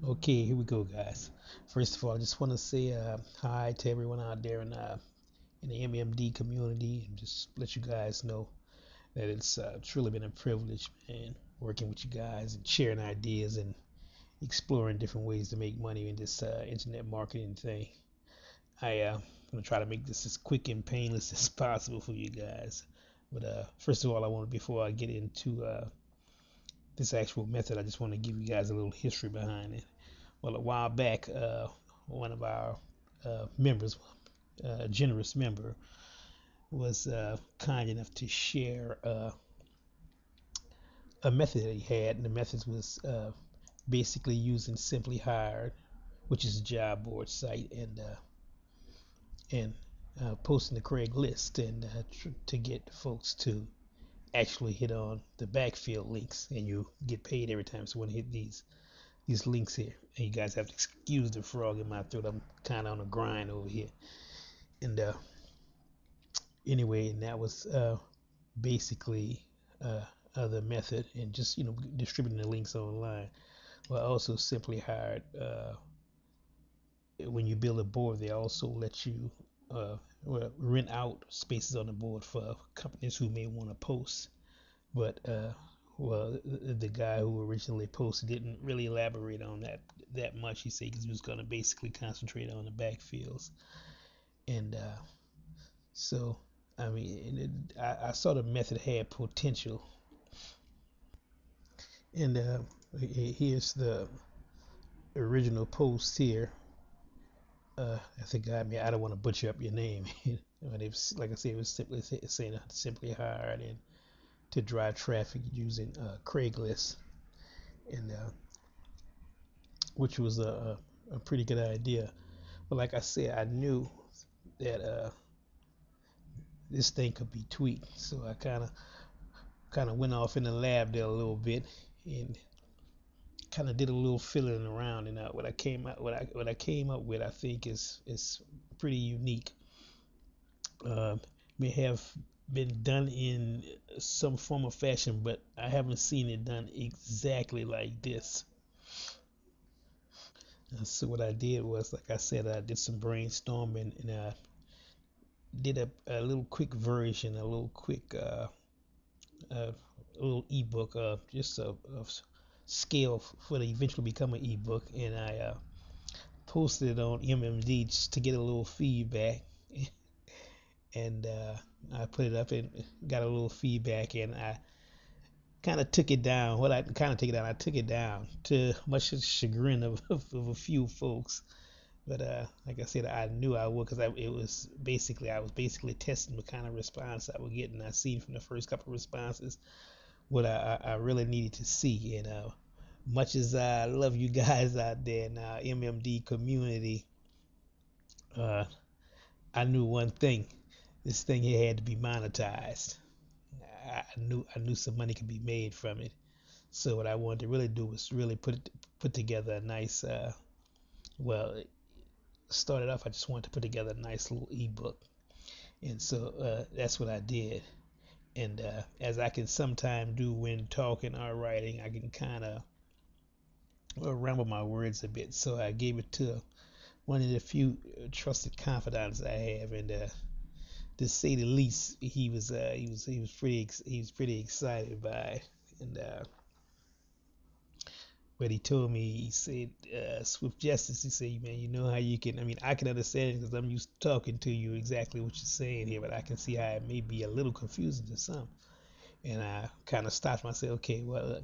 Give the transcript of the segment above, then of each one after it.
Okay, here we go, guys. First of all, I just want to say hi to everyone out there in the MMD community, and just let you guys know that it's truly been a privilege, man, working with you guys and sharing ideas and exploring different ways to make money in this internet marketing thing. I'm gonna try to make this as quick and painless as possible for you guys. But first of all, before I get into this actual method, I just want to give you guys a little history behind it. Well, a while back, one of our members, a generous member, was kind enough to share a method that he had, and the method was basically using Simply Hired, which is a job board site, and posting the Craigslist and to get folks to actually hit on the backfill links, and you get paid every time someone hit these links here. And you guys have to excuse the frog in my throat. I'm kind of on a grind over here. And anyway, and that was basically the method, and just distributing the links online. Well, also Simply Hired. When you build a board, they also let you rent out spaces on the board for companies who may want to post. But well, the guy who originally posted didn't really elaborate on that much. He said he was going to basically concentrate on the backfields, and so I mean, I saw the method had potential, and here's the original post here. I think I don't want to butcher up your name, but it was, like I said, it was simply saying simply hired and to drive traffic using Craigslist, and which was a pretty good idea. But like I said, I knew that this thing could be tweaked, so I kind of went off in the lab there a little bit and kind of did a little fiddling around. And what I came up with, I think is pretty unique. Uh, may have been done in some form of fashion, but I haven't seen it done exactly like this. So what I did was, like I said, I did some brainstorming, and I did a little quick version, a little quick a little ebook, just a scale for to eventually become an ebook, and I posted it on MMD just to get a little feedback, and I put it up and got a little feedback, and I kind of took it down. Well, I kind of take it down. I took it down to much chagrin of a few folks. But like I said, I knew I would, because I was basically testing what kind of response I would get, and I seen from the first couple of responses what I really needed to see. And much as I love you guys out there in our MMD community, uh, I knew one thing: this thing here had to be monetized. I knew some money could be made from it. So what I wanted to really do was really put together a nice well, started off, I just wanted to put together a nice little ebook, and so that's what I did. And as I can sometimes do when talking or writing, I can kind of ramble my words a bit. So I gave it to one of the few trusted confidants I have, and to say the least, he was pretty excited by it. And but he told me, he said, Swift Justice, he said, man, you know how you can, I mean, I can understand it because I'm used to talking to you exactly what you're saying here, but I can see how it may be a little confusing to some. And I kind of stopped myself, okay, well,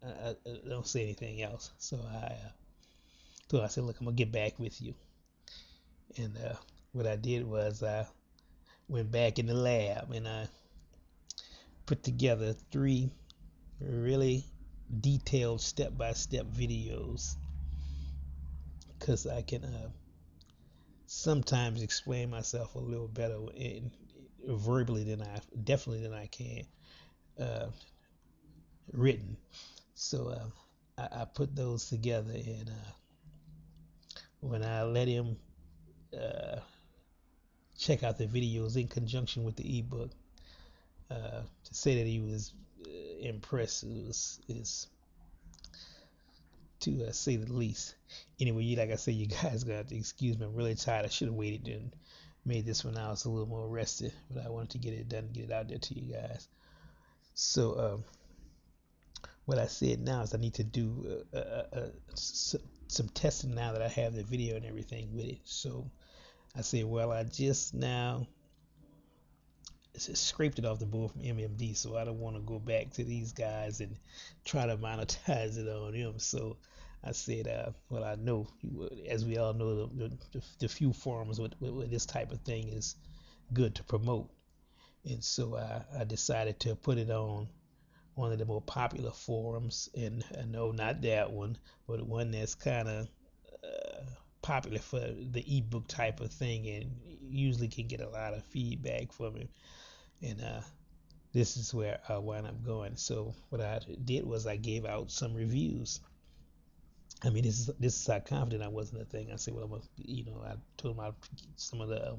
I don't say anything else. So I said, look, I'm going to get back with you. And what I did was I went back in the lab, and I put together 3 really detailed step-by-step videos, because I can sometimes explain myself a little better verbally than I can uh, written. So I put those together, and when I let him check out the videos in conjunction with the ebook, to say that he was impressed is to say the least. Anyway, like I said, you guys got to excuse me. I'm really tired. I should have waited and made this one out a little more rested, but I wanted to get it done, get it out there to you guys. So what I said now is I need to do some testing now that I have the video and everything with it. So I said, well, I just now scraped it off the board from MMD, so I don't want to go back to these guys and try to monetize it on them. So I said, well, I know, as we all know, the few forums with this type of thing is good to promote. And so I decided to put it on one of the more popular forums, and no, not that one, but one that's kind of popular for the ebook type of thing, and usually can get a lot of feedback from it. And this is where I wound up going. So what I did was I gave out some reviews. I mean, this is how confident I was in the thing. I said, well, I told them some of the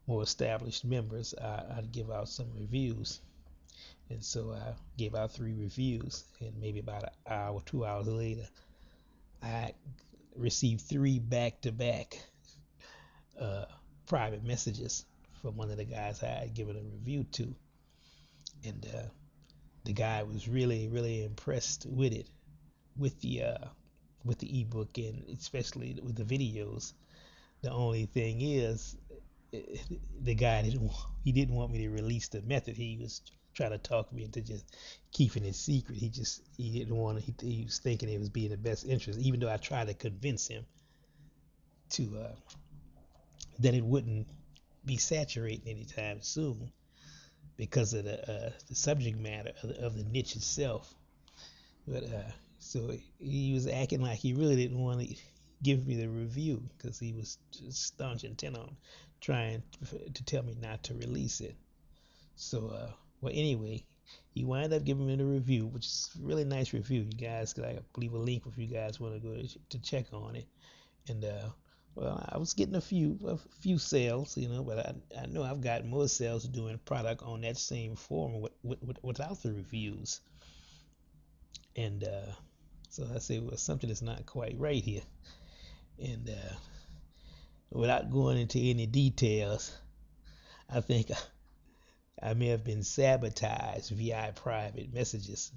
more established members, I'd give out some reviews. And so I gave out 3 reviews, and maybe about an hour, 2 hours later, I received 3 back-to-back private messages from one of the guys I had given a review to. And the guy was really, really impressed with it, with the ebook, and especially with the videos. The only thing is, the guy didn't want me to release the method. He was trying to talk me into just keeping it secret. He didn't want to. He was thinking it was being the best interest, even though I tried to convince him to that it wouldn't be saturating anytime soon because of the subject matter of the niche itself. But so he was acting like he really didn't want to give me the review because he was just staunch intent on trying to tell me not to release it. So well, anyway, he wound up giving me the review, which is a really nice review. You guys could, I leave a link if you guys want to go to check on it. And well, I was getting a few sales, but I know I've got more sales doing product on that same forum without the reviews. And so I say, well, something is not quite right here. And without going into any details, I think I may have been sabotaged via private messages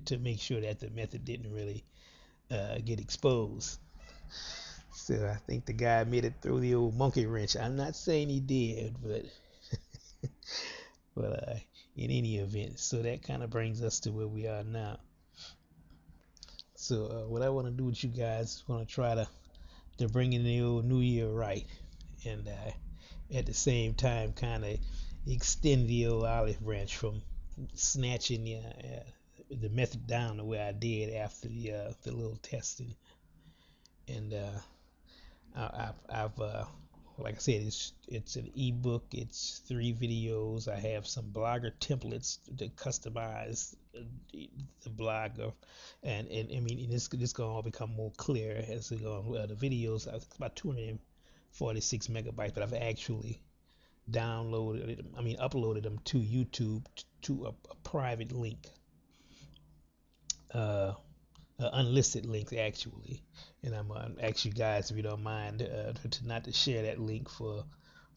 to make sure that the method didn't really get exposed. So I think the guy made it through the old monkey wrench. I'm not saying he did, but but in any event, so that kind of brings us to where we are now. So what I want to do with you guys is want to try to bring in the old new year right, and at the same time kind of extend the old olive branch from snatching the method down the way I did after the little testing. And I've like I said, it's an ebook. It's 3 videos. I have some blogger templates to customize the blogger, and I mean this gonna all become more clear as we go on. The videos, it's about 246 megabytes, but I've actually uploaded them to YouTube to a private link, unlisted link actually. And I'm gonna ask you guys if you don't mind to not to share that link for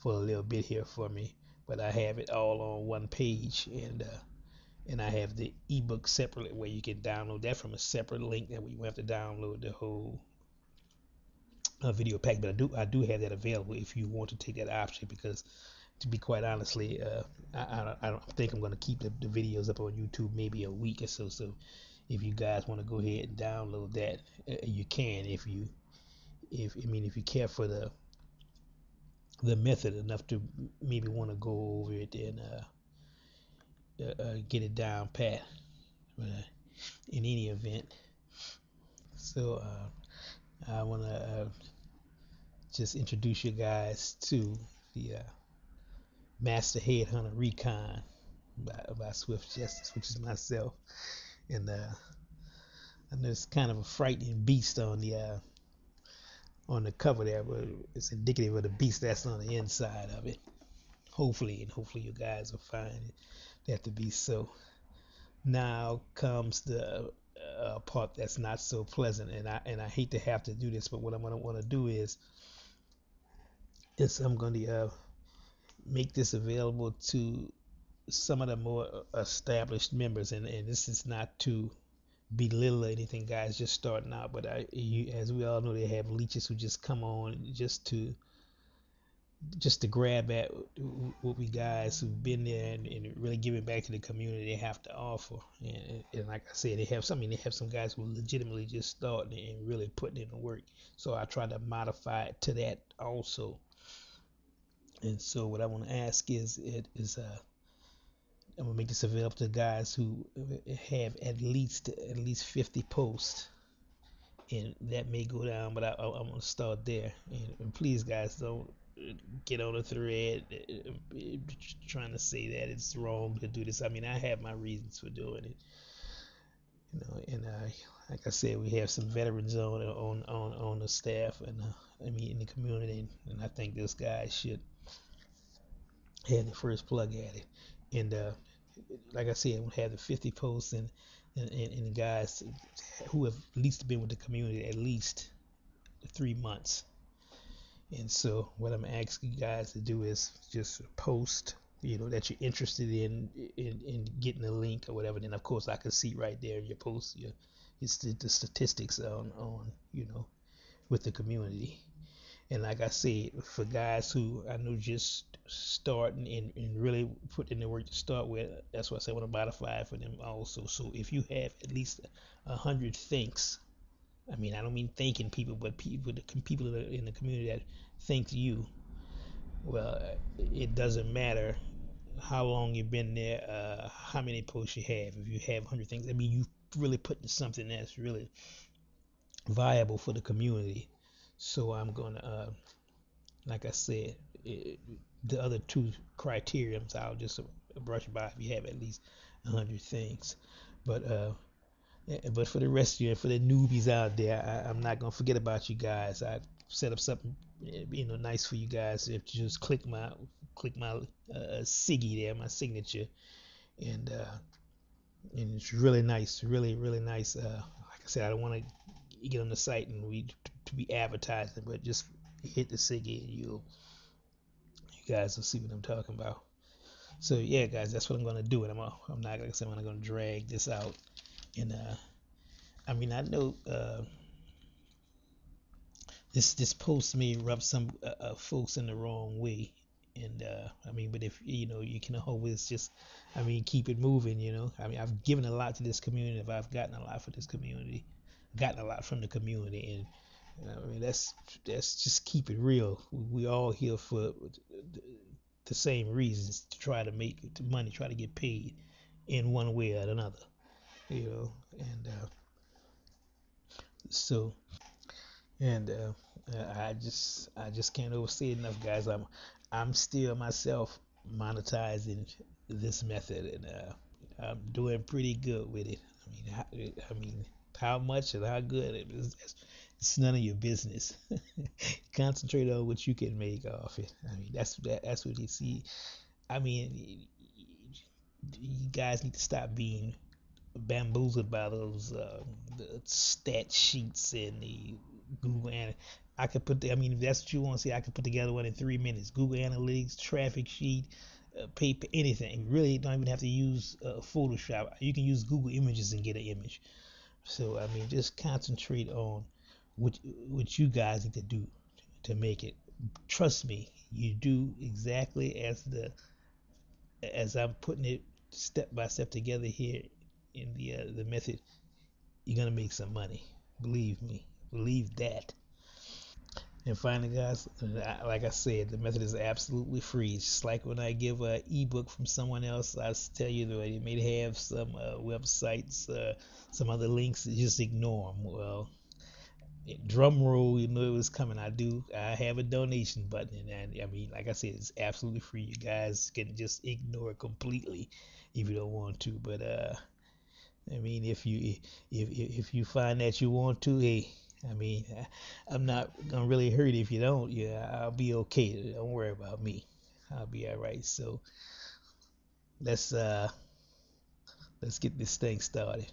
a little bit here for me. But I have it all on one page, and I have the ebook separately where you can download that from a separate link, and you have to download the whole video pack. But I do have that available if you want to take that option, because to be quite honestly, I don't think I'm going to keep the videos up on YouTube maybe a week or so. So if you guys want to go ahead and download that, you can. If you care for the method enough to maybe want to go over it and get it down pat. In any event, so I want to just introduce you guys to the Master Headhunter Recon by Swift Justice, which is myself. And I know it's kind of a frightening beast on the cover there, but it's indicative of the beast that's on the inside of it. Hopefully you guys will find that to be so. Now comes the part that's not so pleasant, and I hate to have to do this, but what I'm gonna want to do is I'm going to make this available to some of the more established members, and this is not to belittle or anything, guys, just starting out, but as we all know, they have leeches who just come on just to grab at what we guys who've been there and really giving back to the community they have to offer. And like I said, they have some guys who legitimately just starting and really putting in the work. So I try to modify it to that also. And so what I want to ask I'm gonna make this available to guys who have at least 50 posts, and that may go down, but I'm gonna start there. And please, guys, don't get on a thread trying to say that it's wrong to do this. I mean, I have my reasons for doing it, and like I said, we have some veterans on the staff, and I mean in the community, and I think this guy should have the first plug at it. And like I said, we have the 50 posts, and the guys who have at least been with the community at least 3 months. And so what I'm asking you guys to do is just post, that you're interested in getting a link or whatever. Then of course I can see right there in your post it's the statistics on with the community. And like I said, for guys who I know just starting and really putting in the work to start with, that's why I say I want to modify it for them also. So if you have at least 100 thanks, I mean, I don't mean thanking people, but people in the community that thank you. Well, it doesn't matter how long you've been there, how many posts you have. If you have 100 things, I mean, you really putting something that's really viable for the community. So I'm gonna, like I said, the other two criteriums I'll just brush by if you have at least 100 things. But for the rest of you, for the newbies out there, I'm not gonna forget about you guys. I set up something nice for you guys. If you just click my Siggy there, my signature, and it's really nice, really nice. Like I said, I don't want to get on the site and we to be advertising, but just hit the Siggy and you guys will see what I'm talking about. So yeah, guys, that's what I'm gonna do. And I'm not like I said, I'm not gonna drag this out. And I mean, I know this post may rub some folks in the wrong way, and I mean, but if you can always just, I mean, keep it moving. I mean, I've given a lot to this community. If I've gotten a lot for this community, gotten a lot from the community, and I mean, that's just keep it real. We all here for the same reasons, to try to make money, try to get paid in one way or another. And so and I just can't overstate it enough, guys. I'm still myself monetizing this method, and I'm doing pretty good with it. I mean, how much and how good it's none of your business. Concentrate on what you can make off it. I mean, that's what you see. I mean, you guys need to stop being bamboozled by those the stat sheets and the Google I could I mean, if that's what you want to see, I could put together one in 3 minutes. Google Analytics, traffic sheet, paper, anything. You really don't even have to use Photoshop. You can use Google Images and get an image. So I mean, just concentrate on what you guys need to do to make it. Trust me, you do exactly as I'm putting it step by step together here in the method. You're gonna make some money. Believe me. Believe that. And finally, guys, like I said, the method is absolutely free. It's just like when I give an ebook from someone else, I tell you that it may have some websites, some other links. Just ignore them. Well, drum roll, you know it was coming. I have a donation button, and I mean, like I said, it's absolutely free. You guys can just ignore it completely if you don't want to. But I mean, if you find that you want to, hey, I mean, I'm not gonna really hurt if you don't. Yeah, I'll be okay. Don't worry about me. I'll be all right. So let's uh let's get this thing started.